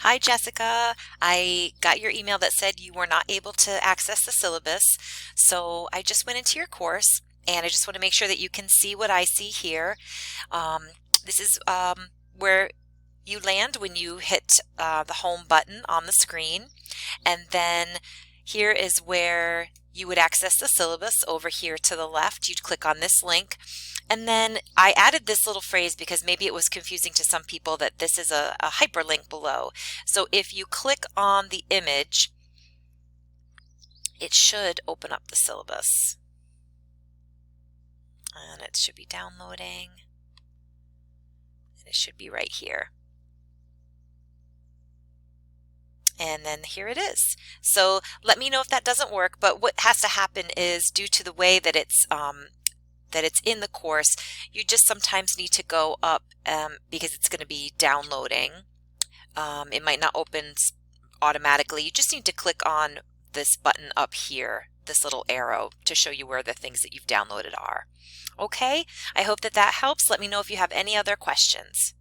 Hi, Jessica. I got your email that said you were not able to access the syllabus. So I just went into your course and I just want to make sure that you can see what I see here. Um, this is where you land when you hit the home button on the screen. And then here is where you would access the syllabus over here to the left. You'd click on this link. And then I added this little phrase because maybe it was confusing to some people that this is a hyperlink below. So if you click on the image, it should open up the syllabus. And it should be downloading. And it should be right here. And then here it is. So let me know if that doesn't work, but what has to happen is due to the way that it's in the course, you just sometimes need to go up because it's going to be downloading. It might not open automatically. You just need to click on this button up here, this little arrow, to show you where the things that you've downloaded are. Okay, I hope that helps. Let me know if you have any other questions.